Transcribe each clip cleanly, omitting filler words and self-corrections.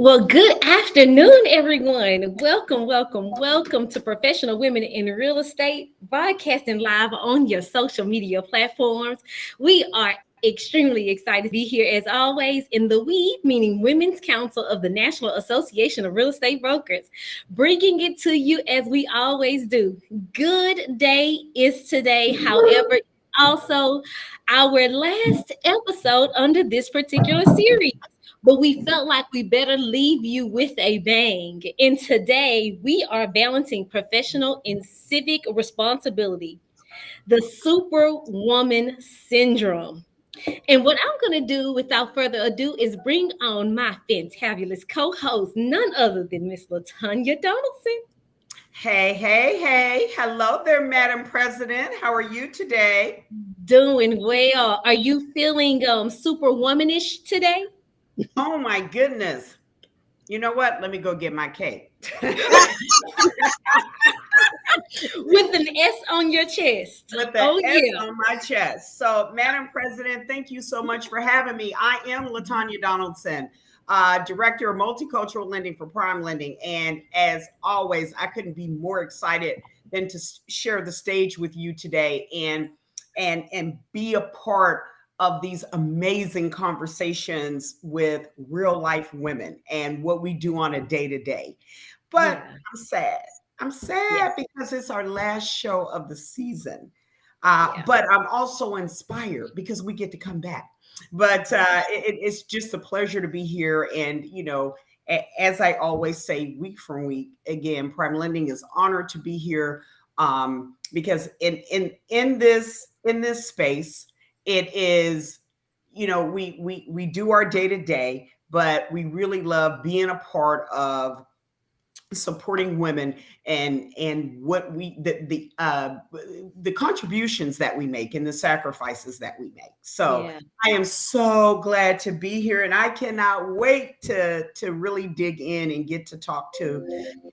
Well, good afternoon, everyone. Welcome to Professional Women in Real Estate, broadcasting live on your social media platforms. We are extremely excited to be here as always in the we, meaning Women's Council of the National Association of Real Estate Brokers, bringing it to you as we always do. Good day is today. However, also our last episode under this particular series, but we felt like we better leave you with a bang. And today we are balancing professional and civic responsibility, the superwoman syndrome. And what I'm going to do without further ado is bring on my fantabulous co-host, none other than Miss LaTanya Donaldson. Hey, hey, hey. Hello there, Madam President. How are you today? Doing well. Are you feeling superwomanish today? Oh, my goodness. You know what? Let me go get my cake. With an S on your chest. With the Oh, S yeah. on my chest. So, Madam President, thank you so much for having me. I am LaTanya Donaldson, Director of Multicultural Lending for Prime Lending. And as always, I couldn't be more excited than to share the stage with you today and be a part of these amazing conversations with real life women and what we do on a day to day. But Yeah. I'm sad. I'm sad Yes. because it's our last show of the season. Yeah. But I'm also inspired because we get to come back. But it's just a pleasure to be here. And, as I always say, week from week, again, Prime Lending is honored to be here because in this space, it is, we do our day to day, but we really love being a part of supporting women and what the contributions that we make and the sacrifices that we make. So Yeah. I am so glad to be here, and I cannot wait to really dig in and get to talk to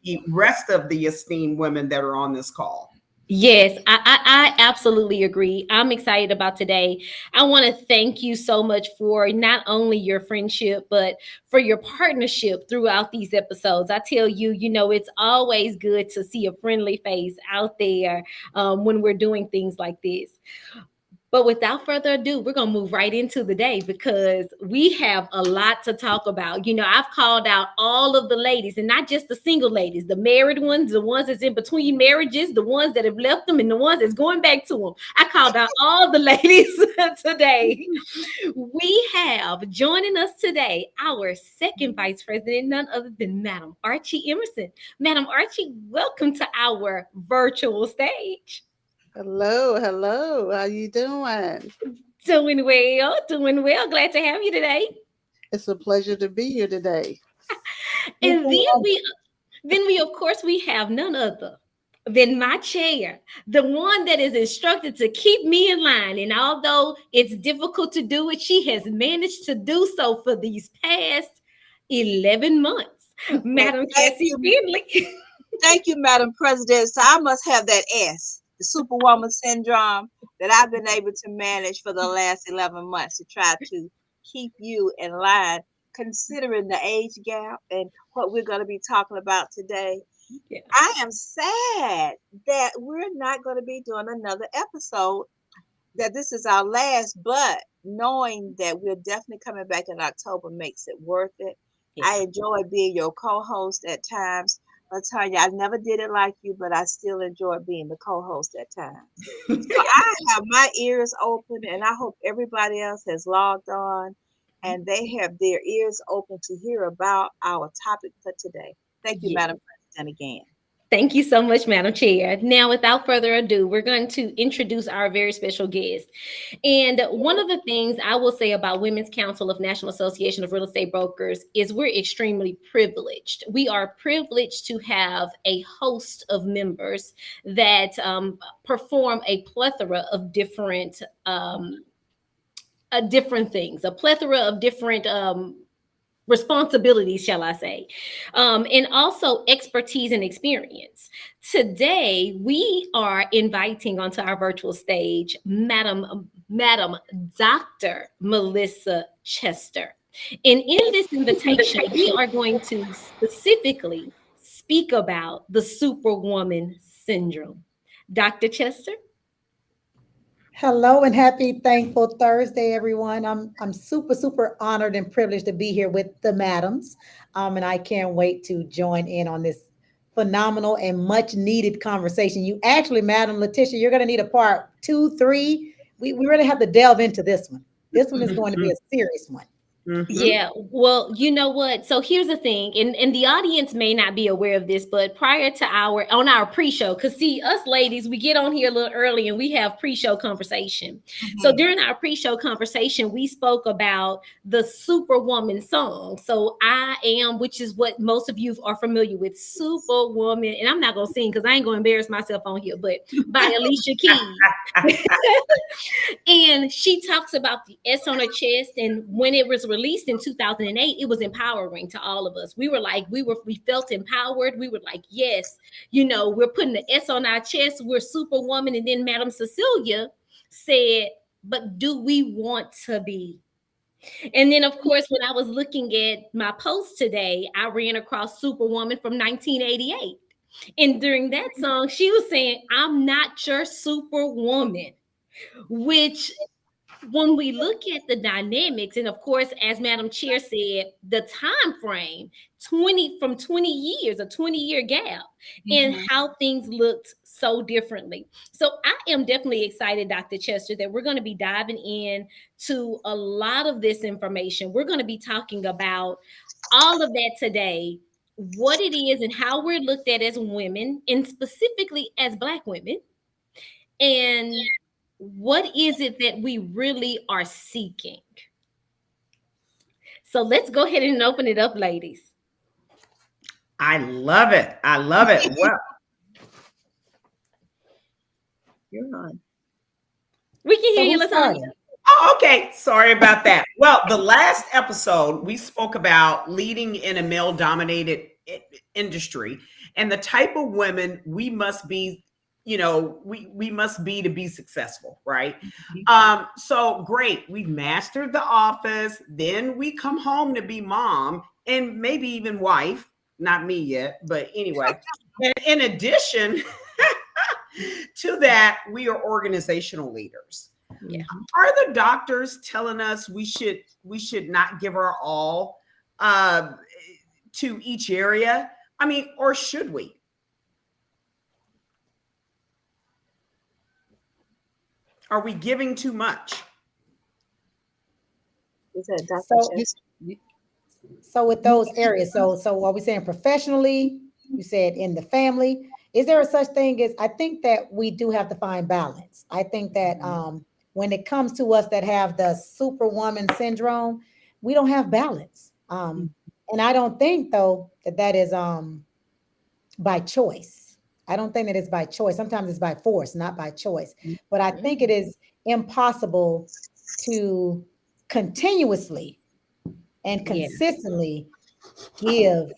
the rest of the esteemed women that are on this call. Yes, I absolutely agree. I'm excited about today. I want to thank you so much for not only your friendship, but for your partnership throughout these episodes. I tell you, it's always good to see a friendly face out there when we're doing things like this. But without further ado, we're going to move right into the day because we have a lot to talk about. I've called out all of the ladies and not just the single ladies, the married ones, the ones that's in between marriages, the ones that have left them, and the ones that's going back to them. I called out all the ladies today. We have joining us today our second vice president, none other than Madam Archie Emerson. Madam Archie, welcome to our virtual stage. Hello. How you doing? Doing well. Glad to have you today. It's a pleasure to be here today. And then we of course we have none other than my chair, the one that is instructed to keep me in line. And although it's difficult to do it, she has managed to do so for these past 11 months. Well, Madam thank Cassie you. Finley. Thank you, Madam President. So I must have that S, the Superwoman syndrome that I've been able to manage for the last 11 months to try to keep you in line, considering the age gap and what we're going to be talking about today. Yeah. I am sad that we're not going to be doing another episode, that this is our last, but knowing that we're definitely coming back in October makes it worth it. Yeah. I enjoy being your co-host at times. I'll tell you, I never did it like you, but I still enjoy being the co-host at times. So I have my ears open, and I hope everybody else has logged on and they have their ears open to hear about our topic for today. Thank you, Yeah. Madam President, again. Thank you so much, Madam Chair. Now, without further ado, we're going to introduce our very special guest. And one of the things I will say about Women's Council of National Association of Real Estate Brokers is we're extremely privileged. We are privileged to have a host of members that perform a plethora of different things, a plethora of different responsibilities, shall I say, and also expertise and experience. Today, we are inviting onto our virtual stage Madam Dr. Melissa Chester. And in this invitation, we are going to specifically speak about the Superwoman syndrome. Dr. Chester? Hello and happy Thankful Thursday, everyone. I'm super honored and privileged to be here with the madams, and I can't wait to join in on this phenomenal and much needed conversation. You actually, Madam Letitia, you're going to need a part 2, 3. We really have to delve into this one. This one is going to be a serious one. Yeah, well, you know what? So here's the thing, and the audience may not be aware of this, but prior to our pre-show, because see, us ladies, we get on here a little early and we have pre-show conversation. So during our pre-show conversation, we spoke about the Superwoman song. So I Am, which is what most of you are familiar with, Superwoman, and I'm not gonna sing because I ain't gonna embarrass myself on here, but by Alicia Keys. And she talks about the S on her chest, and when it was released in 2008, it was empowering to all of us. We felt empowered. We were like, yes, we're putting the S on our chest. We're Superwoman. And then Madam Cecilia said, but do we want to be? And then, of course, when I was looking at my post today, I ran across Superwoman from 1988. And during that song, she was saying, I'm not your Superwoman, which when we look at the dynamics, and of course, as Madam Chair said, the time frame, 20 years, a 20-year gap, and how things looked so differently. So I am definitely excited, Dr. Chester, that we're going to be diving in to a lot of this information. We're going to be talking about all of that today, what it is and how we're looked at as women, and specifically as Black women, and what is it that we really are seeking? So let's go ahead and open it up, ladies. I love it. Well, You're on. We can hear you, Latanya. Oh, okay. Sorry about that. Well, the last episode, we spoke about leading in a male-dominated industry and the type of women we must be, we must be to be successful, right? So great. We've mastered the office. Then we come home to be mom and maybe even wife. Not me yet, but anyway. And in addition to that, we are organizational leaders. Yeah. Are the doctors telling us we should not give our all to each area? I mean, or should we? Are we giving too much? Is that Dr. So with those areas, so are we saying professionally? You said in the family. Is there a such thing as, I think that we do have to find balance. I think that when it comes to us that have the Superwoman syndrome, we don't have balance. And I don't think though that is by choice. I don't think that it's by choice. Sometimes it's by force, not by choice. But I think it is impossible to continuously and consistently give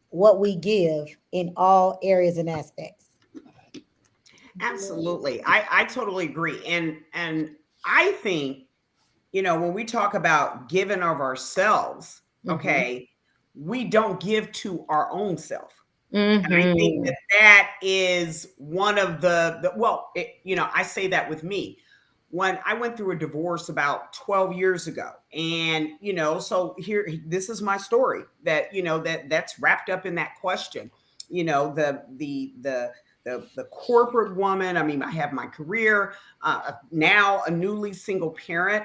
what we give in all areas and aspects. Absolutely. I totally agree. And I think, when we talk about giving of ourselves, okay, we don't give to our own self. And I think that is one of I say that with me. When I went through a divorce about 12 years ago, and, so this is my story that, that's wrapped up in that question, the corporate woman. I mean, I have my career, now a newly single parent,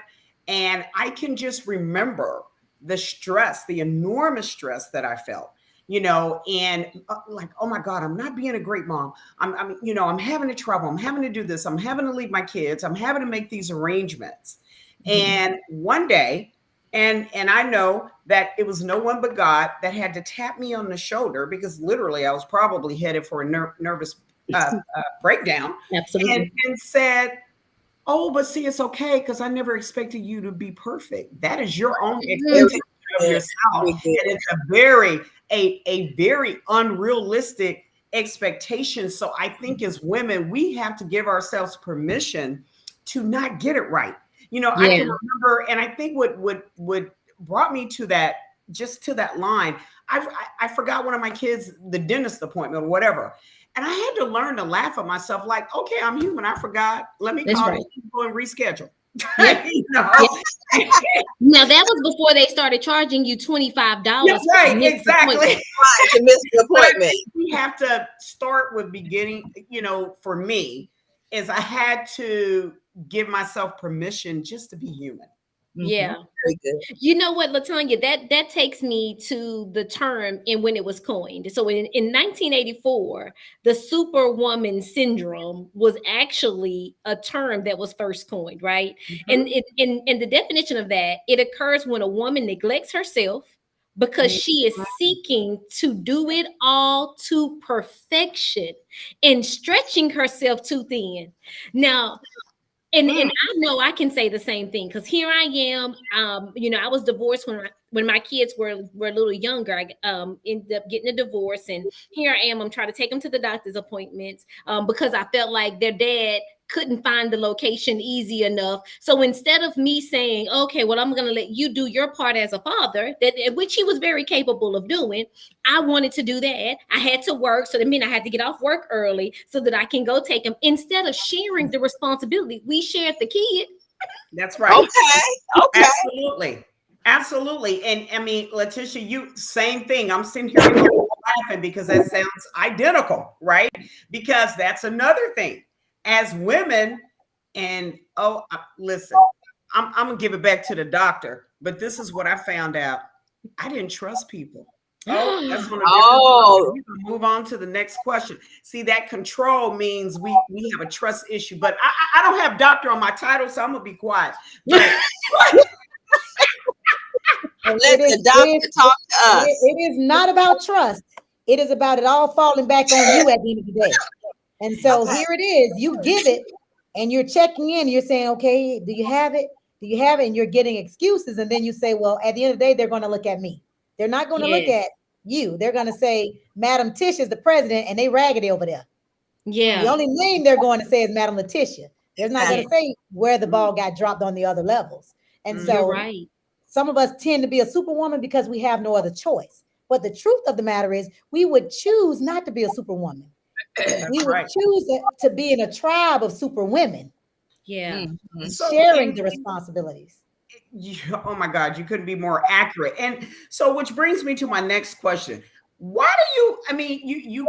and I can just remember the stress, the enormous stress that I felt. And like, oh my God, I'm not being a great mom. I'm having to travel. I'm having to do this. I'm having to leave my kids. I'm having to make these arrangements. And one day, and I know that it was no one but God that had to tap me on the shoulder, because literally I was probably headed for a nervous breakdown. Absolutely. And said, oh, but see, it's okay, because I never expected you to be perfect. That is your own expectation of yourself. And it's a very unrealistic expectation. So I think as women, we have to give ourselves permission to not get it right. I can remember, and I think what brought me to that, just to that line. I forgot one of my kids, the dentist appointment or whatever. And I had to learn to laugh at myself, like, okay, I'm human. I forgot. Let me call these people and reschedule. Yeah. You know? Yeah. Now that was before they started charging you $25. Yeah, right, exactly. To miss the appointment. We have to start with beginning, for me, is I had to give myself permission just to be human. Yeah. Very good. You know what, Latanya, that takes me to the term and when it was coined. So in 1984, the superwoman syndrome was actually a term that was first coined, right? And the definition of that, it occurs when a woman neglects herself because she is seeking to do it all to perfection and stretching herself too thin. Now, and I know I can say the same thing because here I am. I was divorced when my kids were a little younger. I ended up getting a divorce, and here I am. I'm trying to take them to the doctor's appointments because I felt like their dad couldn't find the location easy enough. So instead of me saying, okay, well, I'm going to let you do your part as a father, which he was very capable of doing, I wanted to do that. I had to work. So that meant I had to get off work early so that I can go take him. Instead of sharing the responsibility, we shared the kid. That's right. Okay. Absolutely. And I mean, Letitia, you same thing. I'm sitting here laughing because that sounds identical, right? Because that's another thing. As women, and listen, I'm gonna give it back to the doctor, but this is what I found out. I didn't trust people. Oh, that's one of the different. Move on to the next question. See, that control means we have a trust issue, but I don't have doctor on my title, so I'm gonna be quiet. But, and let the doctor talk to us. It is not about trust. It is about it all falling back on you at the end of the day. And so here it is. You give it, and you're checking in. You're saying, okay, do you have it? Do you have it? And you're getting excuses. And then you say, well, at the end of the day, they're going to look at me. They're not going to look at you. They're going to say, Madam Tish is the president, and they raggedy over there. Yeah. The only name they're going to say is Madam Letitia. They're not going to say where the ball got dropped on the other levels. And so some of us tend to be a superwoman because we have no other choice. But the truth of the matter is we would choose not to be a superwoman. We would choose to be in a tribe of super women. Yeah. Sharing the responsibilities. Oh my God, you couldn't be more accurate. And so, which brings me to my next question. Why do you, I mean,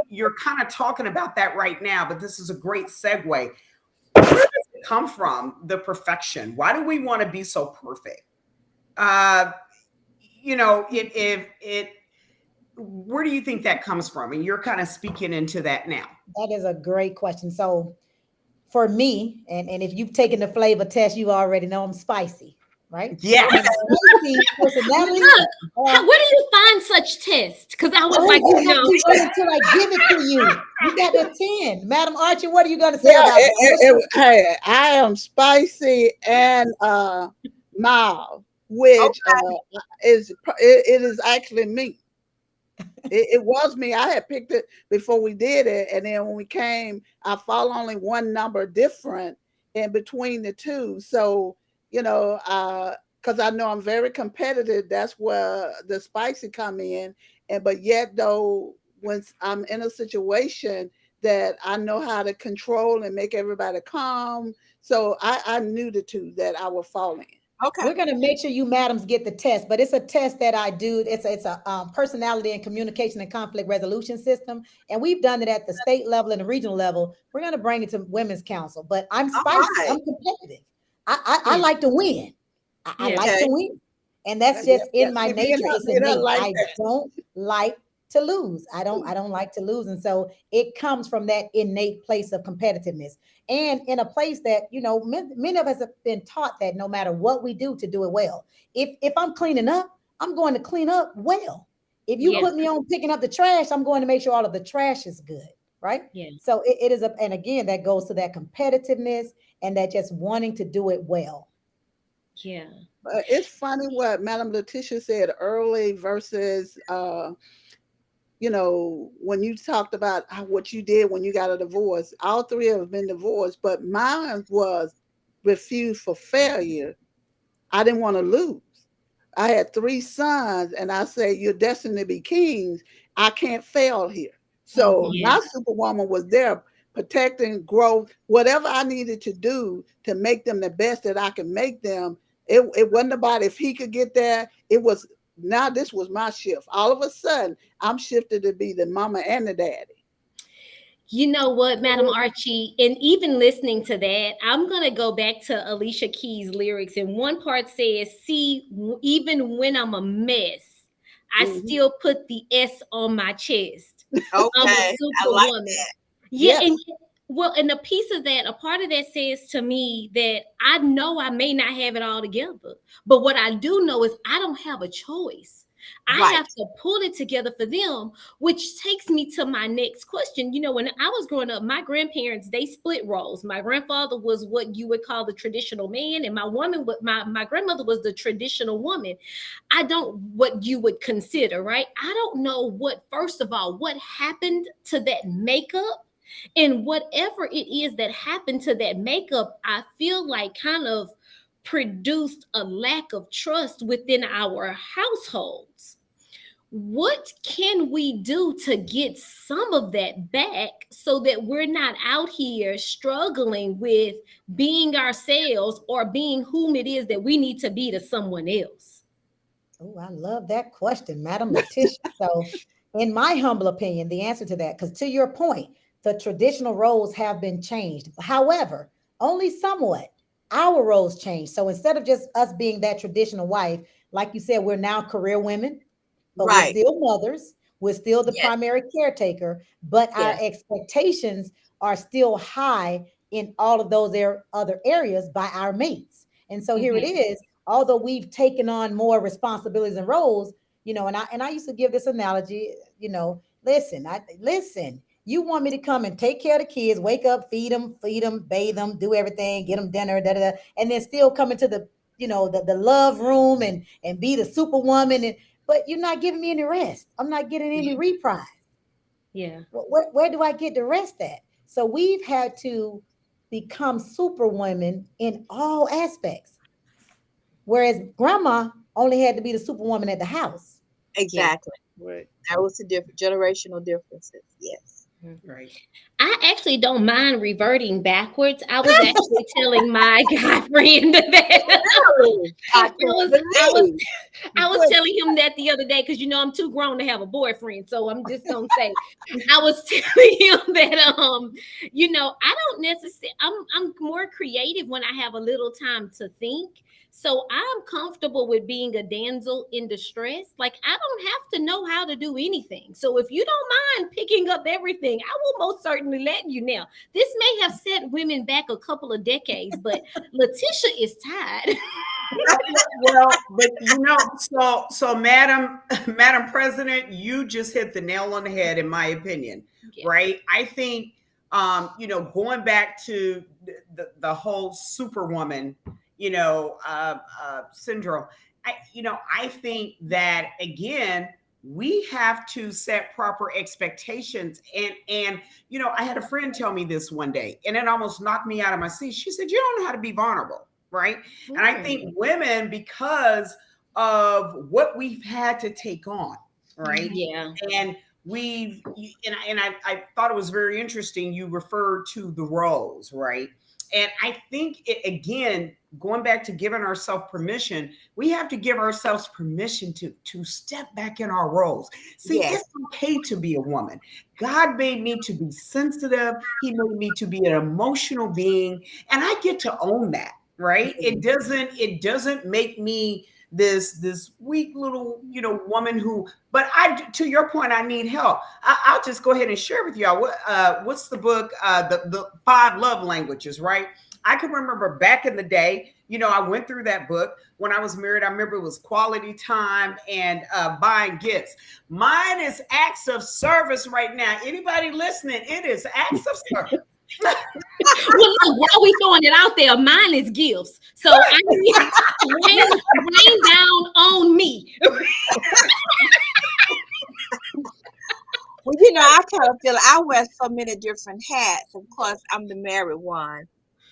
you're kind of talking about that right now, but this is a great segue. Where does it come from, the perfection? Why do we want to be so perfect? Where do you think that comes from? And you're kind of speaking into that now. That is a great question. So for me, and if you've taken the flavor test, you already know I'm spicy, right? Yes. Spicy personality. Where do you find such tests? Because I was like, wait until I give it to you. You got a 10. Madam Archie, what are you going to say about it? Hey, I am spicy and mild, which it is actually me. It was me. I had picked it before we did it. And then when we came, I fall only one number different in between the two. So, because I know I'm very competitive, that's where the spicy come in. But yet though, when I'm in a situation that I know how to control and make everybody calm. So I knew the two that I would fall in. Okay. We're going to make sure you madams get the test, but it's a test that I do. It's a personality and communication and conflict resolution system. And we've done it at the state level and the regional level. We're going to bring it to Women's Council, but I'm spicy. I'm competitive. I like to win. I like to win. And that's just in my nature. It's innate. I don't like to lose. I don't like to lose. And so it comes from that innate place of competitiveness. And in a place that, many of us have been taught that no matter what we do to do it well, if I'm cleaning up, I'm going to clean up well. If you put me on picking up the trash, I'm going to make sure all of the trash is good. Right. Yeah. So it is and again, that goes to that competitiveness and that just wanting to do it well. Yeah. It's funny what Madam Letitia said early versus, when you talked about what you did when you got a divorce. All three of us have been divorced, but mine was refused for failure. I didn't want to lose. I had 3 sons, and I said, "You're destined to be kings. I can't fail here." So Yeah. my superwoman was there, protecting growth, whatever I needed to do to make them the best that I can make them. It wasn't about if he could get there. It was now this was my shift. All of a sudden, I'm shifted to be the mama and the daddy. You know what, Madam Archie, and even listening to that, I'm going to go back to Alicia Keys' lyrics. And one part says, "See, even when I'm a mess, I Mhm. still put the S on my chest. I'm a Okay, I like superwoman." that. Yeah, Yes. and well, and a piece of that, a part of that says to me that I know I may not have it all together, but what I do know is I don't have a choice. I Right. have to pull it together for them, which takes me to my next question. You know, when I was growing up, my grandparents, they split roles. My grandfather was what you would call the traditional man, and my grandmother was the traditional woman. I don't what you would consider, right? I don't know what, first of all, what happened to that makeup, and whatever it is that happened to that makeup, I feel like kind of produced a lack of trust within our households. What can we do to get some of that back so that we're not out here struggling with being ourselves or being whom it is that we need to be to someone else? Oh, I love that question, Madam Letitia. So, in my humble opinion, the answer to that, because to your point, the traditional roles have been changed. However, only somewhat. Our roles changed. So instead of just us being that traditional wife, like you said, we're now career women, but we're Right. still mothers. We're still the Yes. primary caretaker, but our Yeah. expectations are still high in all of those other areas by our mates. And so here it Mhm. is. Although we've taken on more responsibilities and roles, and I used to give this analogy. Listen. You want me to come and take care of the kids, wake up, feed them, bathe them, do everything, get them dinner, da da da, and then still come into the love room and be the superwoman, but you're not giving me any rest. I'm not getting any reprise. Yeah. Where do I get the rest at? So we've had to become super women in all aspects. Whereas grandma only had to be the superwoman at the house. Yeah. Exactly. Right. That was the different generational differences. Yes. Mhm. Right. I actually don't mind reverting backwards. I was actually telling my guy friend that Really? I can't I was believe. I was Wait, telling him that the other day because I'm too grown to have a boyfriend. So I'm just gonna say I was telling him that I don't necessarily I'm more creative when I have a little time to think. So I'm comfortable with being a damsel in distress. Like I don't have to know how to do anything. So if you don't mind picking up everything, I will most certainly let you know. This may have set women back a couple of decades, but Letitia is tired. Well, but so Madam Madam President, you just hit the nail on the head, in my opinion. Yeah. Right? I think going back to the whole superwoman, syndrome. I think that again, we have to set proper expectations. And I had a friend tell me this one day, and it almost knocked me out of my seat. She said, "You don't know how to be vulnerable." Right. And I think women, because of what we've had to take on, right? Yeah. And I thought it was very interesting. You referred to the roles, right? And I think again, going back to giving ourselves permission, we have to give ourselves permission to step back in our roles. See, Yes. it's okay to be a woman. God made me to be sensitive. He made me to be an emotional being, and I get to own that. Right? It doesn't make me this weak little woman who. But to your point, I need help. I'll just go ahead and share with y'all what's the book, the 5 love languages, right? I can remember back in the day, I went through that book when I was married. I remember it was quality time and buying gifts. Mine is acts of service right now. Anybody listening? It is acts of service. Well, look, while we throwing it out there, mine is gifts. So I need rain down on me. Well, I kind of feel I wear so many different hats. Of course, I'm the married one.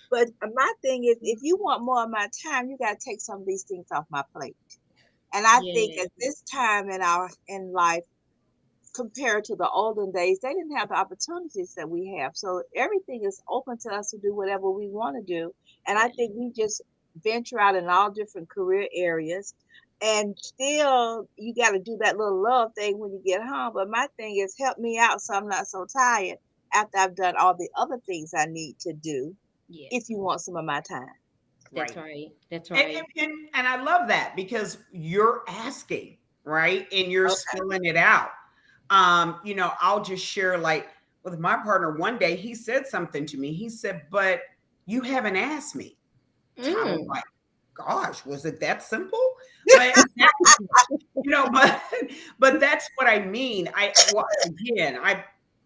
But my thing is, if you want more of my time, you got to take some of these things off my plate. And I think Yeah. at this time in life, compared to the olden days, they didn't have the opportunities that we have. So everything is open to us to do whatever we want to do. And I think we just venture out in all different career areas. And still, you got to do that little love thing when you get home. But my thing is, help me out so I'm not so tired after I've done all the other things I need to do Yeah. if you want some of my time. That's Right. right. That's And, right. and I love that because you're asking, right? And you're Okay. spilling it out. I'll just share like with my partner one day, he said something to me. He said, but you haven't asked me. I was Mm. like, gosh, was it that simple? But but but that's what I mean.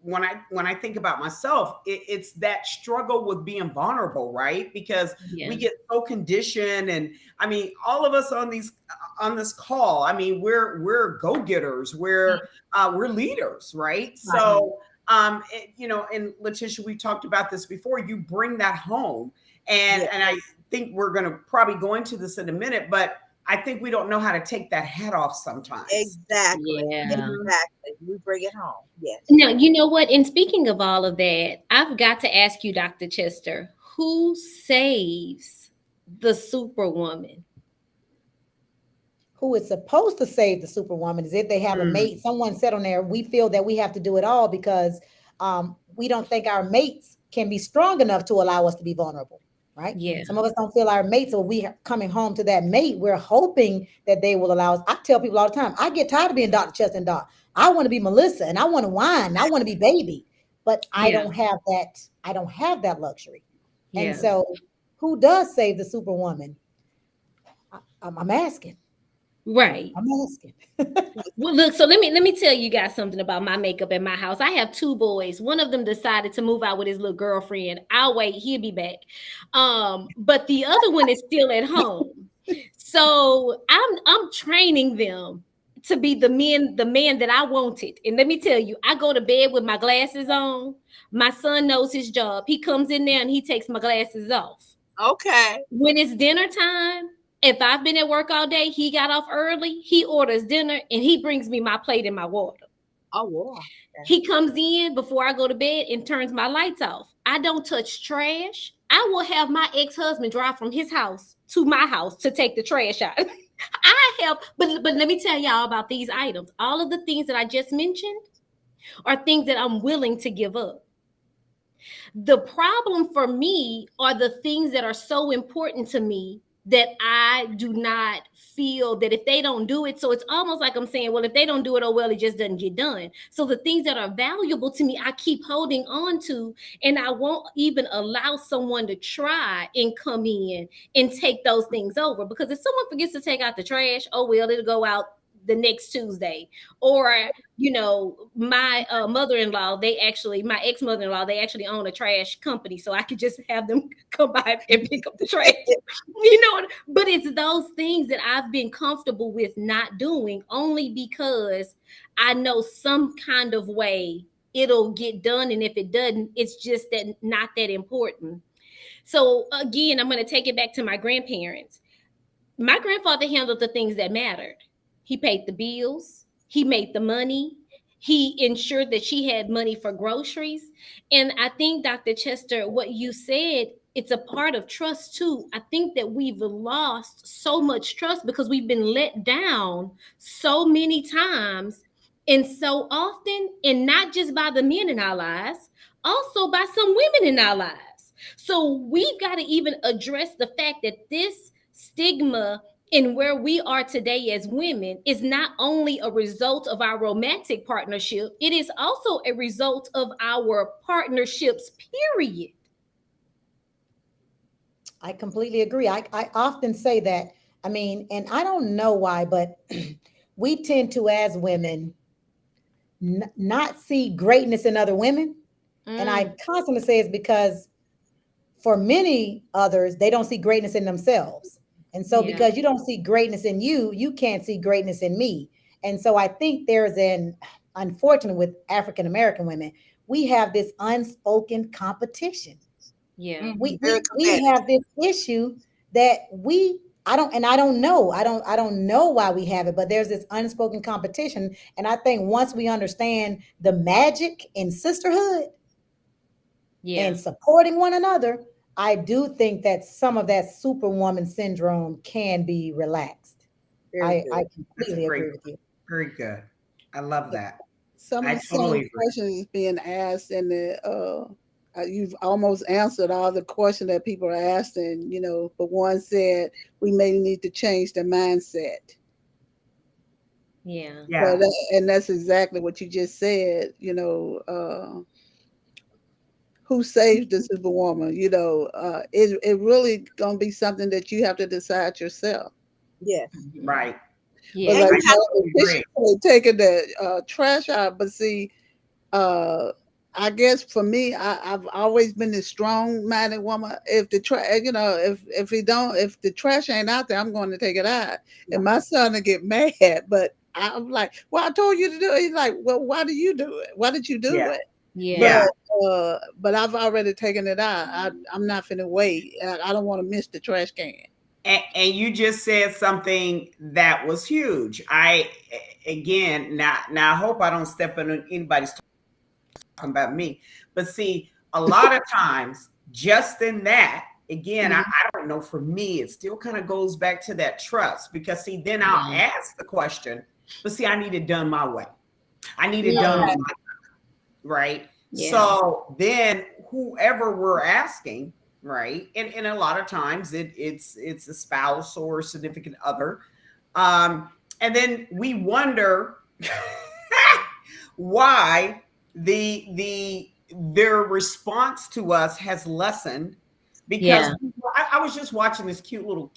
When I think about myself, it's that struggle with being vulnerable, right? Because we Yeah. get so conditioned, and I mean, all of us on this call, I mean, we're go-getters, we're leaders, right? Right. So and Letitia, we talked about this before. You bring that home, and Yeah, I think we're going to probably go into this in a minute, but I think we don't know how to take that hat off sometimes. exactly. Yeah. Mhm. Exactly. We bring it home. Yes. Now, you know what? And speaking of all of that, I've got to ask you, Dr. Chester, who saves the superwoman? Who is supposed to save the superwoman is if they have a Mm, mate. Someone said on there, we feel that we have to do it all because we don't think our mates can be strong enough to allow us to be vulnerable, right? Yeah. Some of us don't feel our mates, so we are coming home to that mate. We're hoping that they will allow us. I tell people all the time, I get tired of being Dr. Chester and Doc. I want to be Melissa and I want to whine. And I want to be baby, but I Yeah. don't have that. I don't have that luxury. And Yeah. so, who does save the superwoman? I'm asking. Right. I'm asking. Well, look, so let me tell you guys something about my makeup in my house. I have two boys. One of them decided to move out with his little girlfriend. I'll wait, he'll be back. But the other one is still at home. So I'm training them to be the man that I wanted. And let me tell you, I go to bed with my glasses on. My son knows his job. He comes in there and he takes my glasses off. Okay. When it's dinner time, if I've been at work all day, he got off early, he orders dinner and he brings me my plate and my water. Oh, wow. He comes in before I go to bed and turns my lights off. I don't touch trash. I will have my ex-husband drive from his house to my house to take the trash out. I have, but let me tell y'all about these items. All of the things that I just mentioned are things that I'm willing to give up. The problem for me are the things that are so important to me that I do not feel that if they don't do it, so it's almost like I'm saying, well, if they don't do it, oh well, it just doesn't get done. So the things that are valuable to me, I keep holding on to, and I won't even allow someone to try and come in and take those things over. Because if someone forgets to take out the trash, oh well, it'll go out the next Tuesday. Or my mother-in-law, my ex-mother-in-law, they actually own a trash company, so I could just have them come by and pick up the trash. But it's those things that I've been comfortable with not doing, only because I know some kind of way it'll get done, and if it doesn't, it's just that not that important. So again, I'm going to take it back to my grandparents. My grandfather handled the things that mattered. He paid the bills, he made the money, he ensured that she had money for groceries. And I think, Dr. Chester, what you said, it's a part of trust too. I think that we've lost so much trust because we've been let down so many times and so often, and not just by the men in our lives, also by some women in our lives. So we've got to even address the fact that this stigma in where we are today as women is not only a result of our romantic partnership, it is also a result of our partnerships, period. I completely agree. I often say that. I mean, and I don't know why, but we tend to, as women, not see greatness in other women. And I constantly say it's because for many others, they don't see greatness in themselves. And so, Yeah. because you don't see greatness in you, you can't see greatness in me. And so, I think there's unfortunately, with African American women, we have this unspoken competition. Yeah. Mhm. We, Very we we competitive. have this issue that I don't know. I don't know why we have it, but there's this unspoken competition. And I think once we understand the magic in sisterhood Yeah. and supporting one another, I do think that some of that superwoman syndrome can be relaxed. Very I good. That's a completely great, agree with you. very good. I love that. Some of I the totally same agree. questions is being asked, and you've almost answered all the questions that people are asking. But one said we may need to change the mindset. Yeah. Yeah. And that's exactly what you just said. Who saves the superwoman? It really gonna be something that you have to decide yourself. Yes. Right. But Yeah. And like you have Totally agree. taking the trash out, but see, I guess for me, I've always been this strong-minded woman. If the if the trash ain't out there, I'm going to take it out. And my son will get mad, but I'm like, well, I told you to do it. He's like, well, why do you do it? Why did you do Yeah. it? Yeah. But I've already taken it out. I'm not finna wait. I don't want to miss the trash can. And you just said something that was huge. Again, now I hope I don't step on anybody's talking about me, but see, a lot of times, just in that, again, I don't know. For me, it still kind of goes back to that trust, because see, then I'll ask the question, but see, I need it done my way. I need it done on my right. Yeah. So then whoever we're asking, right, and a lot of times it's a spouse or a significant other, and then we wonder why their response to us has lessened, because Yeah. I was just watching this cute little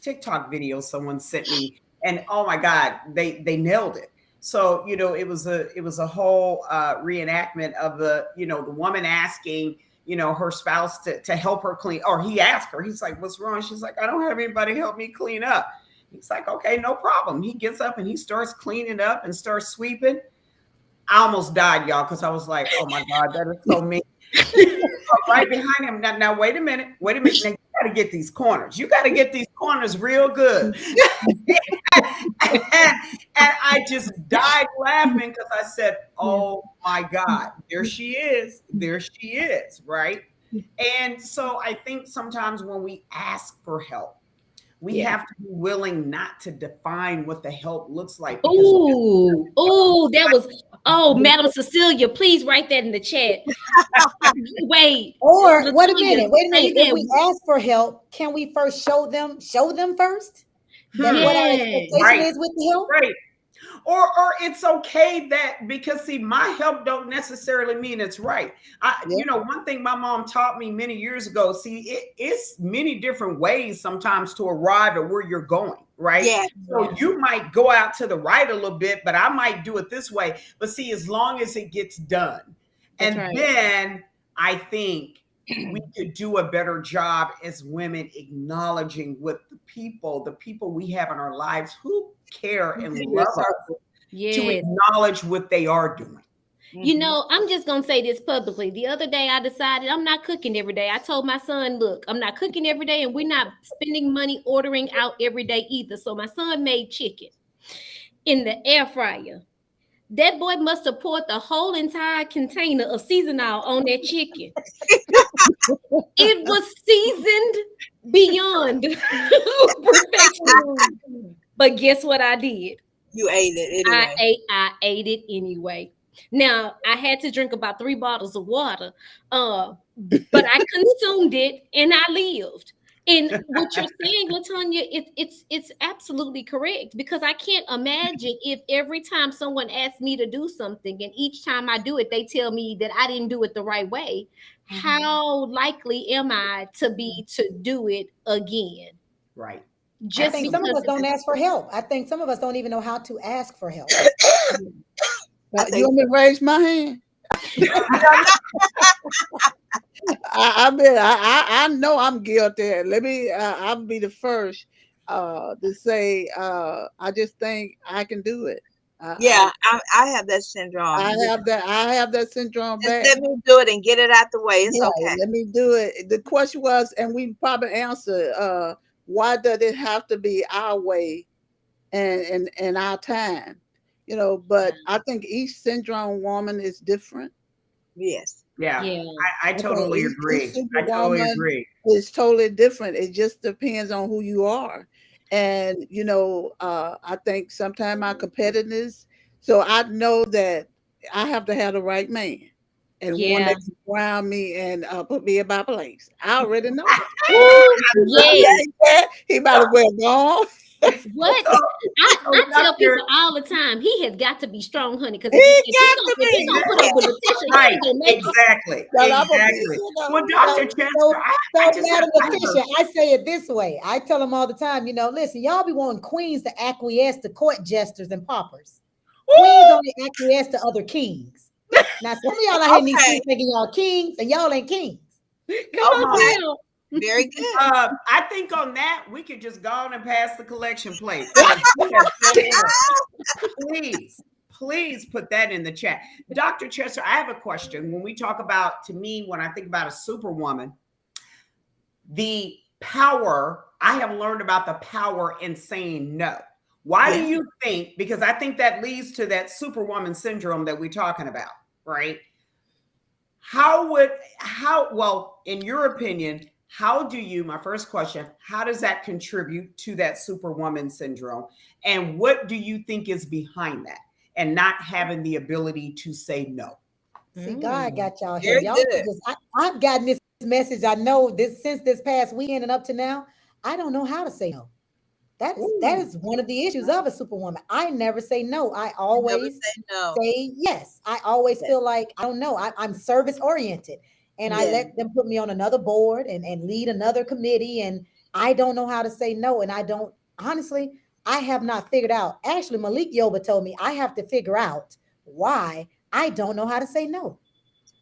TikTok video someone sent me, and oh my God, they nailed it. So it was a whole reenactment of the woman asking her spouse to help her clean, or he asked her, he's like, what's wrong? She's like, I don't have anybody help me clean up. He's like, okay, no problem. He gets up and he starts cleaning up and starts sweeping. I almost died, y'all, because I was like, oh my God, that is so mean. Right behind him. Now wait a minute. Now you got to get these corners. You got to get these corners real good. and I just died laughing, because I said, oh my God, there she is. There she is. Right. And so I think sometimes when we ask for help, we have to be willing not to define what the help looks like. Oh, that was, Madam Cecilia, please write that in the chat. Wait. Or wait a minute. Say If that. we ask for help, can we first show them first that what our expectation is with the help? Right. Or it's okay that, because see, my help don't necessarily mean it's right. One thing my mom taught me many years ago, see, it's many different ways sometimes to arrive at where you're going, right? Yeah. So you might go out to the right a little bit, but I might do it this way. But see, as long as it gets done. That's and right. then I think we could do a better job as women acknowledging with the people we have in our lives who care and love us, to acknowledge what they are doing. I'm just going to say this publicly. The other day, I decided I'm not cooking every day. I told my son, look, I'm not cooking every day, and we're not spending money ordering out every day either. So my son made chicken in the air fryer. That boy must have poured the whole entire container of seasoning on that chicken. It was seasoned beyond perfection. But guess what I did? You ate it anyway. I ate it anyway. Now, I had to drink about 3 bottles of water, but I consumed it and I lived. And what you're saying, LaTanya, it's absolutely correct, because I can't imagine if every time someone asks me to do something and each time I do it, they tell me that I didn't do it the right way. How likely am I to do it again? Right. I think some of us don't ask for help. I think some of us don't even know how to ask for help. You want me to raise my hand? I know I'm guilty. I'll be the first to say I just think I can do it. I have that syndrome. I have that syndrome. Just let me do it and get it out the way. It's okay. Let me do it. The question was, and we probably answered, why does it have to be our way and our time? But I think each syndrome woman is different. Yes. Yeah, Yeah. I totally Each agree. I totally woman agree. is totally different. It just depends on who you are. And, I think sometimes my competitiveness, so I know that I have to have the right man and one Yeah. that can ground me and put me in my place. I already know that. Ooh, yes. He might as well go on. What? So, I tell Doctor, people all the time, he has got to be strong, honey. Because He got to if he be. gonna put up with Letitia, he right, ain't gonna make it. exactly, But I'm gonna be, exactly. Well, Dr. Chester, So, I so just Madam I have Letitia, I say it this way. I tell them all the time, listen, y'all be wanting queens to acquiesce to court jesters and paupers. Queens only acquiesce to other kings. Now, some of y'all out here in these Okay. streets thinking y'all kings, and y'all ain't kings. Come on Okay. now. Very good. I think on that we could just go on and pass the collection plate. 'Cause we have so much. Please put that in the chat. Dr. Chester, I have a question. When we talk about, to me, when I think about a superwoman, the power, I have learned about the power in saying no. Why do you think? Because I think that leads to that superwoman syndrome that we're talking about, right? Well, in your opinion, my first question, how does that contribute to that superwoman syndrome? And what do you think is behind that and not having the ability to say no? See, God got y'all here. Very Y'all good. just, I've gotten this message. I know this since this past weekend and up to now. I don't know how to say no. That is one of the issues of a superwoman. I never say no. I Never always say no. say yes. I always Yes. feel like I don't know. I'm service oriented, and I Yes. let them put me on another board and lead another committee, and I don't know how to say no. And I don't honestly. I have not figured out. Actually, Malik Yoba told me I have to figure out why I don't know how to say no.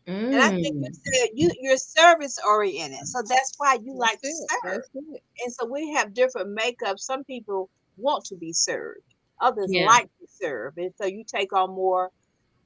And I think you said you're service oriented, so that's why you like to serve. That's it. And so we have different makeups. Some people want to be served, others Yeah. like to serve, and so you take on more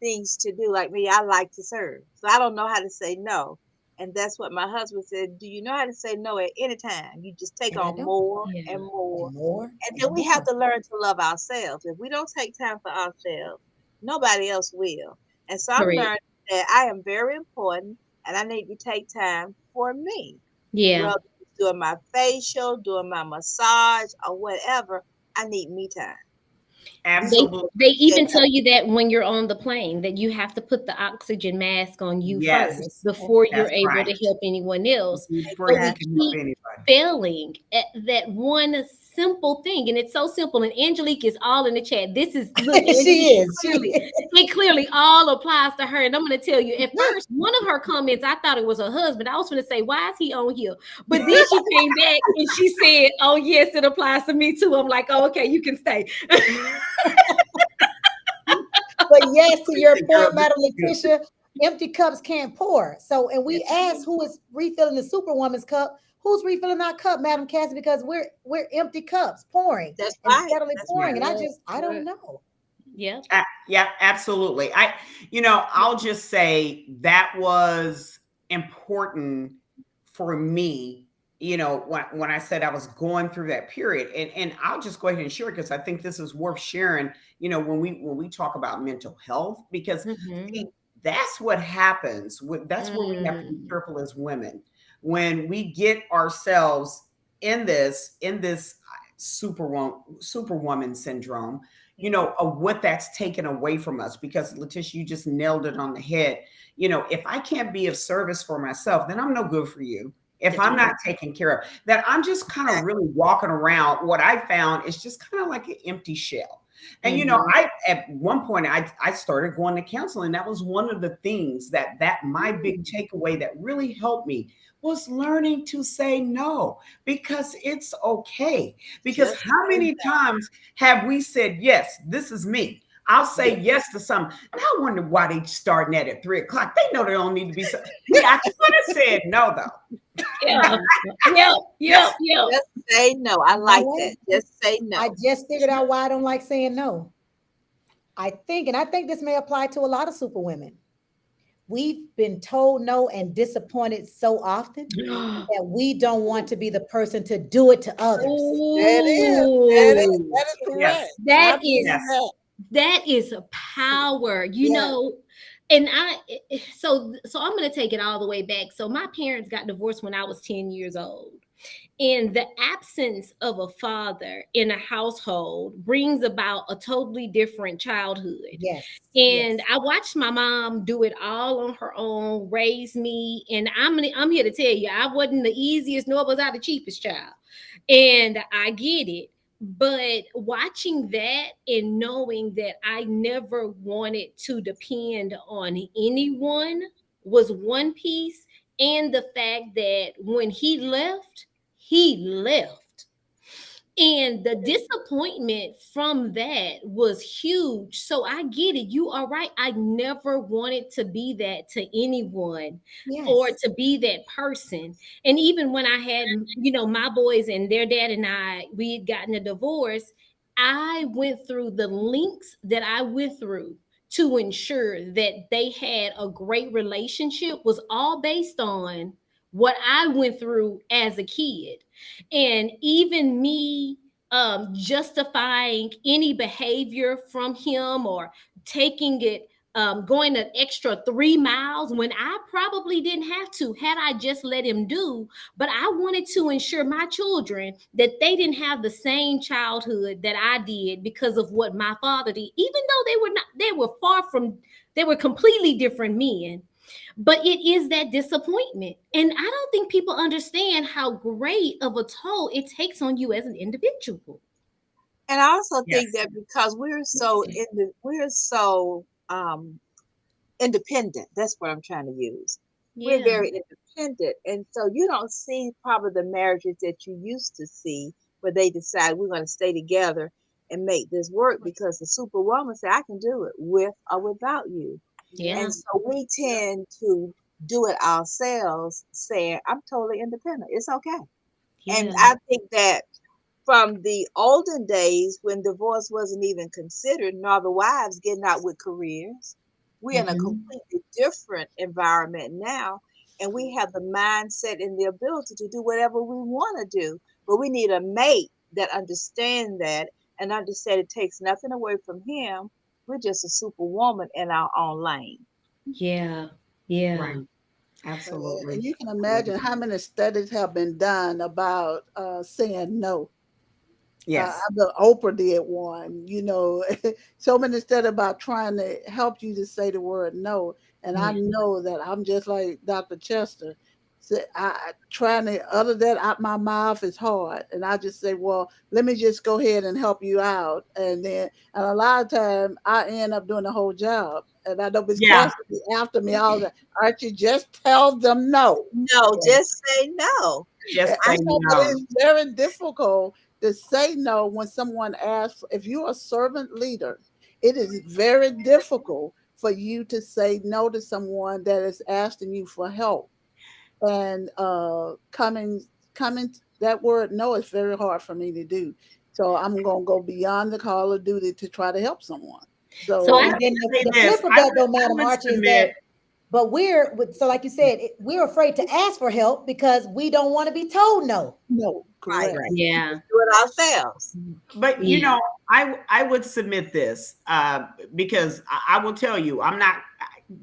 things to do. Like me, I like to serve, so I don't know how to say no. And that's what my husband said. Do you know how to say no at any time? You just take And I on don't. more Yeah. and more. And more And then and we have more. to learn to love ourselves. If we don't take time for ourselves, nobody else will. And so I'm Correct. learning that I am very important and I need to take time for me. Yeah. Whether it's doing my facial, doing my massage, or whatever, I need me time. They Absolutely. they Yeah, even tell you that when you're on the plane, that you have to put the oxygen mask on you Yes, first before you're that's able right. to help anyone else. Before But you we can help keep anybody. failing at that one simple thing, and it's so simple. And Angelique is all in the chat. This is look, She Angelique, is. She is. it clearly all applies to her. And I'm going to tell you, at first, one of her comments, I thought it was her husband. I was going to say, why is he on here? But then she came back and she said, oh, yes, it applies to me too. I'm like, oh, okay, you can stay. But yes, to your Girl, point, Madam this is good. Letitia, empty cups can't pour. So, and we ask who is refilling the superwoman's cup. Who's refilling our cup, Madam Cassie? Because we're empty cups pouring that's and right. steadily That's pouring. right. And I don't know. Yeah. Yeah, absolutely. I'll just say that was important for me, when I said I was going through that period. And I'll just go ahead and share, because I think this is worth sharing, when we talk about mental health, because see, that's what happens. That's where we have to be careful as women. When we get ourselves in this superwoman syndrome, of what that's taken away from us. Because Letitia, you just nailed it on the head. If I can't be of service for myself, then I'm no good for you. If I'm not taken care of, that I'm just kind of really walking around, what I found is just kind of like an empty shell. And I at one point I started going to counseling. That was one of the things that my big takeaway that really helped me was learning to say no, because it's okay. Because Just how many times have we said, yes, this is me, I'll say yes to something. And I wonder why they starting that at 3:00. They know they don't need to be. Yeah, I could have said no though. Yeah. Yep. just say no. I like that. Just say no. I just figured out why I don't like saying no. I think this may apply to a lot of superwomen. we've been told no and disappointed so often that we don't want to be the person to do it to others. That is. Oh, That is correct. Yes. I that believe is that. that is a power, Yeah. and so I'm going to take it all the way back. So my parents got divorced when I was 10 years old. And the absence of a father in a household brings about a totally different childhood. Yes. And Yes. I watched my mom do it all on her own, raise me. And I'm here to tell you, I wasn't the easiest, nor was I the cheapest child. And I get it. But watching that and knowing that I never wanted to depend on anyone was one piece. And the fact that when he left. And the disappointment from that was huge. So I get it. You are right. I never wanted to be that to anyone or Yes. to be that person. And even when I had, my boys and their dad and we had gotten a divorce, I went through the links that I went through to ensure that they had a great relationship was all based on what I went through as a kid. And even me justifying any behavior from him or taking it, going an extra 3 miles when I probably didn't have to, had I just let him do. But I wanted to ensure my children that they didn't have the same childhood that I did because of what my father did, even though they were completely different men. But it is that disappointment. And I don't think people understand how great of a toll it takes on you as an individual. And I also think Yes. that because we're so independent. That's what I'm trying to use. We're Yeah. very independent, and so you don't see probably the marriages that you used to see where they decide we're going to stay together and make this work because the superwoman said I can do it with or without you. Yeah. And so we tend to do it ourselves, saying, I'm totally independent. It's okay. And Yeah. I think that from the olden days when divorce wasn't even considered, nor the wives getting out with careers, we're in a Mhm. completely different environment now. And we have the mindset and the ability to do whatever we want to do. But we need a mate that understands that and understand it takes nothing away from him. We're just a superwoman in our own lane. Yeah. Yeah. Right. Absolutely. And you can imagine how many studies have been done about saying no. Yes. The Oprah did one, so many studies about trying to help you to say the word no. And I Yeah. know that I'm just like Dr. Chester. So trying to utter that out my mouth is hard. And I just say, well, let me just go ahead and help you out. And a lot of time I end up doing the whole job. And I know Miss Yeah. Cassidy after me all the, aren't you just tell them no? No, Yes. just say no. Just I say know, but no. it's very difficult to say no when someone asks. If you're a servant leader, it is very difficult for you to say no to someone that is asking you for help. And coming that word no is very hard for me to do. So I'm gonna go beyond the call of duty to try to help someone. So So I And then Say the this. flip of I that, would, though, I Madam would Archie, is submit. that, but so like you said, we're afraid to ask for help because we don't want to be told no. no, Right. correct. Right. yeah. Do it ourselves. But Yeah. I would submit this because I will tell you, I'm not,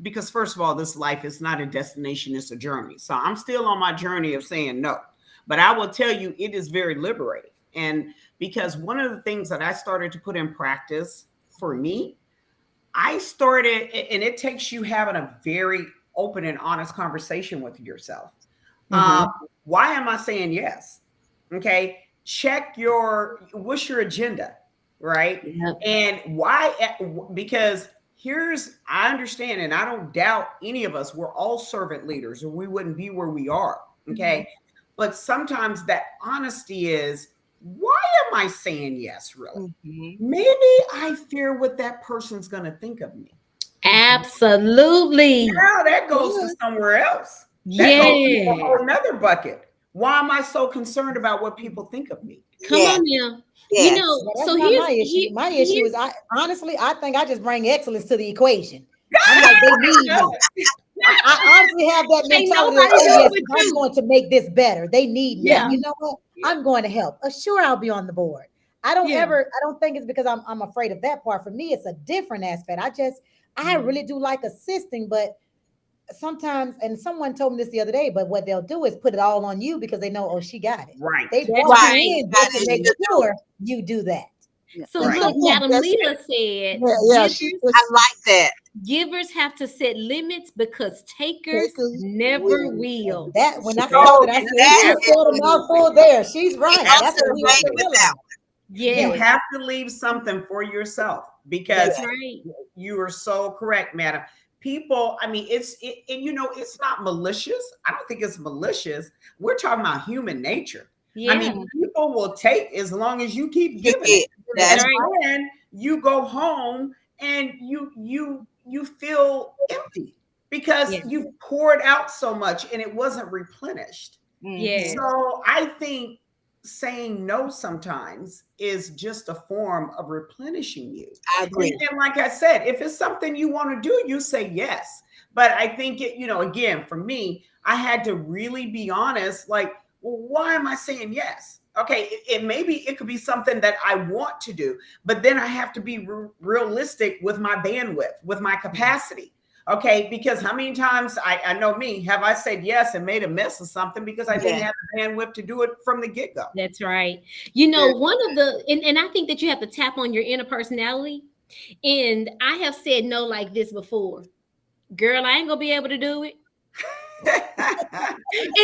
because first of all, this life is not a destination, it's a journey. So I'm still on my journey of saying no. But I will tell you, it is very liberating. And because one of the things that I started to put in practice for me, I started, and it takes you having a very open and honest conversation with yourself. Um, Mhm. why am I saying yes? Okay. Check what's your agenda, right? Yep. And why? Because I understand, and I don't doubt any of us, we're all servant leaders, or we wouldn't be where we are. Mhm. Okay. But sometimes that honesty is, why am I saying yes, really? Mhm. Maybe I fear what that person's going to think of me. Absolutely. Now that goes to Yeah. somewhere else. That goes to a Yeah. whole another bucket. Why am I so concerned about what people think of me? Come Yes, on now. yes. Well, So that's not my issue. My issue here's is I honestly I think I just bring excellence to the equation. I'm like, they need me. I honestly have that Ain't mentality. nobody Oh, do yes, it I'm you. going to make this better. They need me. Yeah. You know what? I'm going to help. Sure, I'll be on the board. I don't think it's because I'm afraid of that part. For me, it's a different aspect. I really do like assisting, but sometimes, and someone told me this the other day, but what they'll do is put it all on you because they know, oh, she got it. Right. They That's brought Right. you in That just to is make the truth. sure you do that. So And look, sometimes Madam that's Leela it. said, Yeah, givers, she I like that. givers have to set limits because takers takers never will. will. That when I Okay. saw Oh, that, I And said, that "Ooh, is said a mouthful there." She's right. That's what we have to absolutely with that. realize. You Yes, have to leave something for yourself because that's right. you are so correct, madam. People, I mean, and it's not malicious. I don't think it's malicious. We're talking about human nature. I Yeah, mean, people will take as long as you keep You giving get it. that's that's And right. then you go home and you feel empty because Yeah, you poured out so much and it wasn't replenished. yes, So I think saying no sometimes is just a form of replenishing you. I agree. And like I said, if it's something you want to do, you say yes. But I think again, for me, I had to really be honest, like, well, why am I saying yes? Okay, it maybe it could be something that I want to do, but then I have to be realistic with my bandwidth, with my capacity. Okay, because how many times I know me, have I said yes and made a mess of something because I didn't Yeah. have the bandwidth to do it from the get-go. that's right. You know, one of the, and I think that you have to tap on your inner personality. And I have said no like this before. Girl, I ain't gonna be able to do it. And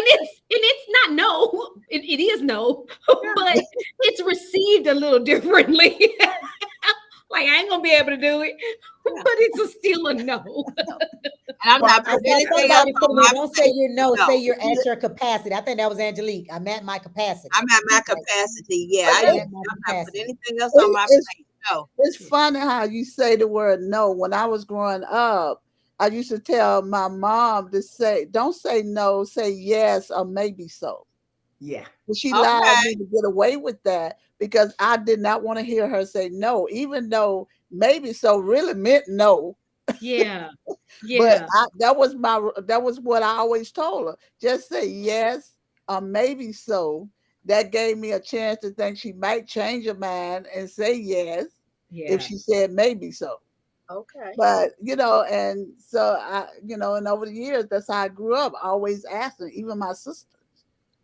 it's not no, it is no, but it's received a little differently. Like I ain't gonna be able to do it, Yeah. but it's still a no. And I'm Well, not I putting saw anything else somebody put on in my there, don't say plate. you're no, No. say you're at your capacity. I think that was Angelique. I'm at my capacity. I'm at my capacity. Yeah, I'm at my I'm not capacity. putting anything else on my It's plate. No. it's funny how you say the word no. When I was growing up, I used to tell my mom to say, don't say no, say yes or maybe so. yeah. But she allowed Okay. me to get away with that because I did not want to hear her say no, even though maybe so really meant no. Yeah, But yeah, that was what I always told her. Just say yes or maybe so. That gave me a chance to think she might change her mind and say yes if yeah. she said maybe so. Okay. But and so and over the years, that's how I grew up, always asking, even my sisters.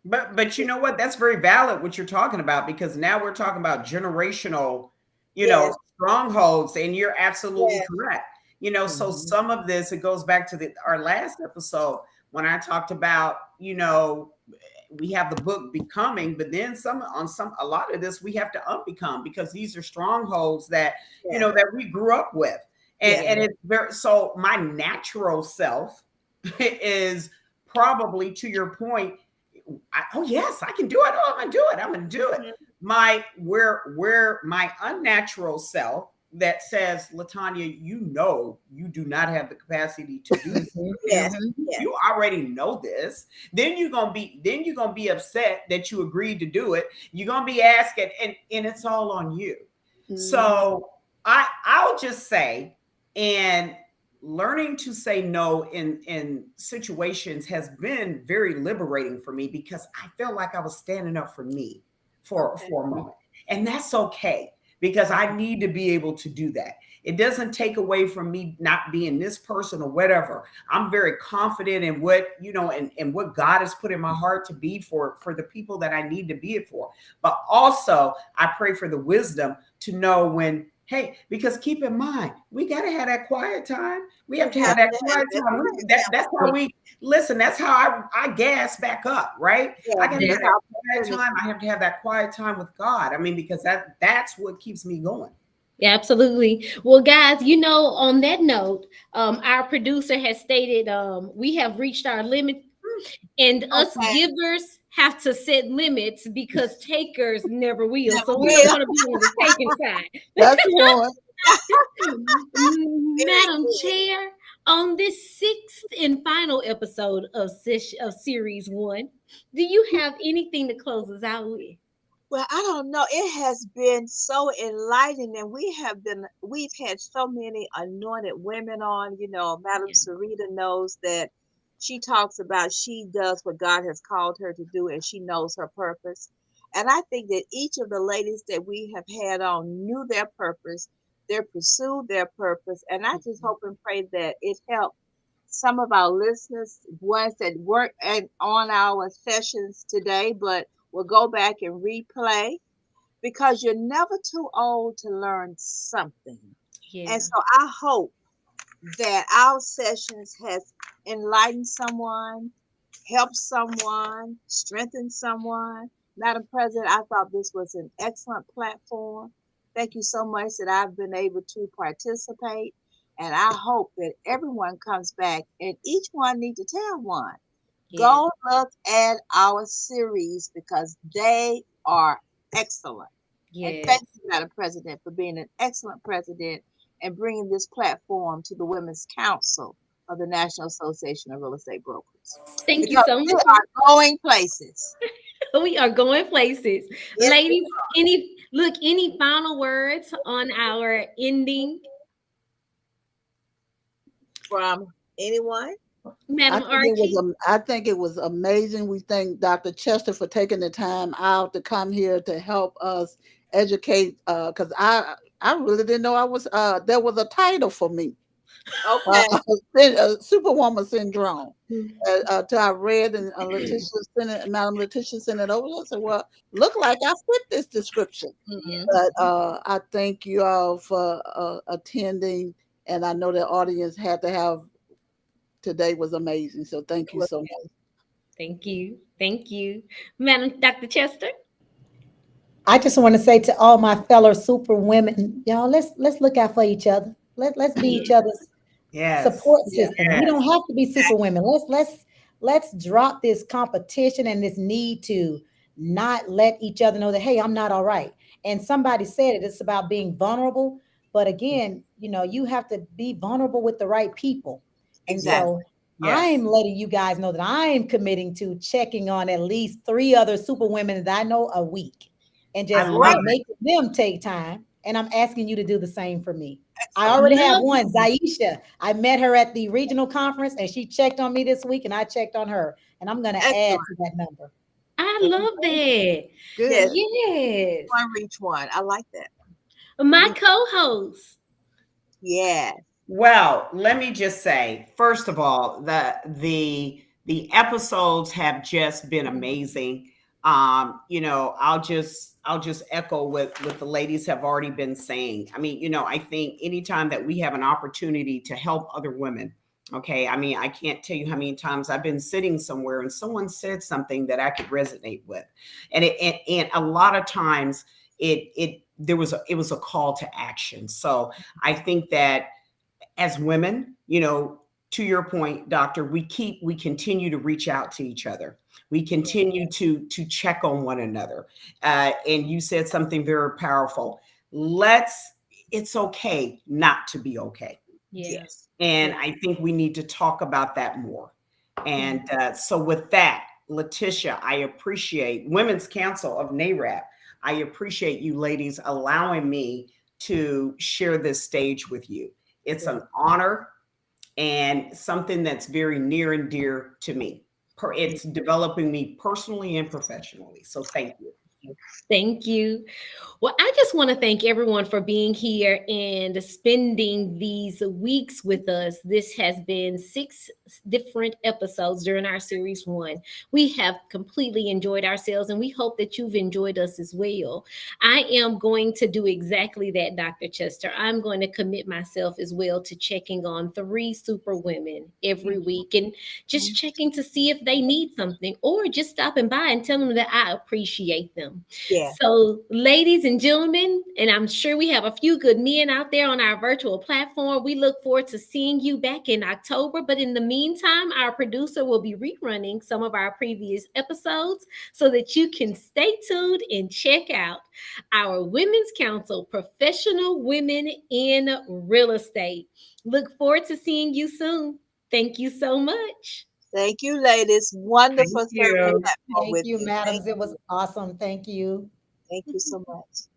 But you know what? That's very valid what you're talking about because now we're talking about generational, Yes. strongholds, and you're absolutely Yes. correct. So Mhm. some of this it goes back to our last episode when I talked about, we have the book Becoming, but then a lot of this we have to unbecome because these are strongholds that Yeah. that we grew up with, and Yeah. it's very so my natural self is probably to your point. Oh yes, I can do it. Oh, I'm gonna do it. I'm gonna do it. Mhm. Where my unnatural self that says, Latanya, you do not have the capacity to do this. Mhm, Yes. mhm. Yes. You already know this. Then you're gonna be upset that you agreed to do it. You're gonna be asking, and it's all on you. So I'll just say, and learning to say no in situations has been very liberating for me because I felt like I was standing up for me Okay. for a moment. And that's okay because I need to be able to do that. It doesn't take away from me not being this person or whatever. I'm very confident in what, and what God has put in my heart to be for the people that I need to be it for. But also I pray for the wisdom to know when, hey, because keep in mind, we got to have that quiet time. We have to have that quiet time. That's how we listen. That's how I gas back up, right? Yeah. I got to have That's that our quiet time. I have to have that quiet time with God. I mean, because that's what keeps me going. Yeah, absolutely. Well, guys, on that note, our producer has stated we have reached our limit, and us Okay. givers have to set limits because takers never will. Never So we don't will. want to be on the taking side. That's one. Very Madam good. Chair, on this sixth and final episode of Series 1, do you have anything to close us out with? Well, I don't know. It has been so enlightening, and we've had so many anointed women on. Madam Yeah. Sarita knows that she talks about she does what God has called her to do, and she knows her purpose. And I think that each of the ladies that we have had on knew their purpose, they pursued their purpose, and I just hope and pray that it helped some of our listeners, ones that weren't on our sessions today, but will go back and replay because you're never too old to learn something. And Yeah. so I hope that our sessions has enlightened someone, helped someone, strengthened someone. Madam President, I thought this was an excellent platform. Thank you so much that I've been able to participate. And I hope that everyone comes back and each one need to tell one. Yeah. Go look at our series because they are excellent. And Yes. thank you, Madam President, for being an excellent president and bringing this platform to the Women's Council of the National Association of Real Estate Brokers. Thank you Because so we much. are going places. We are going places. Yes, Ladies, any final words on our ending? from anyone? Madam Archie? I think it was amazing. We thank Dr. Chester for taking the time out to come here to help us educate. Because I really didn't know I was there was a title for me, Okay. Superwoman syndrome. Till I read and Madam Letitia sent it over. I said, "Well, look like I fit this description." Mhm. But I thank you all for attending, and I know the audience had to have today was amazing. So thank you so much. Thank you. Thank you. Madam Dr. Chester? I just want to say to all my fellow super women, y'all, let's look out for each other. Let's be each other's Yes. support Yeah. system. We don't have to be super women. Let's drop this competition and this need to not let each other know that, hey, I'm not all right. And somebody said it, it's about being vulnerable. But again, you have to be vulnerable with the right people. And Yes. Exactly. so Yes. I'm letting you guys know that I am committing to checking on at least three other super women that I know a week and I just love Great. it. making them take time. And I'm asking you to do the same for me. I Excellent. already have Love one, Zaisha. I met her at the regional conference and she checked on me this week and I checked on her. And I'm going to add Excellent. to that number. I love that. Yes. Good. Yes. One reach one. I like that. My Mm. co-host. Yeah. Well, let me just say, first of all, the episodes have just been amazing. I'll just echo what the ladies have already been saying. I mean, I think anytime that we have an opportunity to help other women, okay, I mean, I can't tell you how many times I've been sitting somewhere and someone said something that I could resonate with, and a lot of times it was a call to action. So I think that as women, to your point, doctor, we continue to reach out to each other. We continue to check on one another. And you said something very powerful. It's okay not to be okay. Yeah. Yes. And Yeah. I think we need to talk about that more. And so with that, Letitia, I appreciate Women's Council of NAREB. I appreciate you ladies allowing me to share this stage with you. It's an honor and something that's very near and dear to me. It's developing me personally and professionally. So thank you. Thank you. Well, I just want to thank everyone for being here and spending these weeks with us. This has been 6 different episodes during our series 1. We have completely enjoyed ourselves and we hope that you've enjoyed us as well. I am going to do exactly that, Dr. Chester. I'm going to commit myself as well to checking on 3 super women every week and just checking to see if they need something or just stopping by and telling them that I appreciate them. Yeah. So, ladies and gentlemen, and I'm sure we have a few good men out there on our virtual platform. We look forward to seeing you back in October. But in the meantime, our producer will be rerunning some of our previous episodes so that you can stay tuned and check out our Women's Council Professional Women in Real Estate. Look forward to seeing you soon. Thank you so much. Thank you, ladies. Thank Wonderful serving you. platform Thank with you, you. Thank madams. It was you. awesome. Thank you. Thank you so much.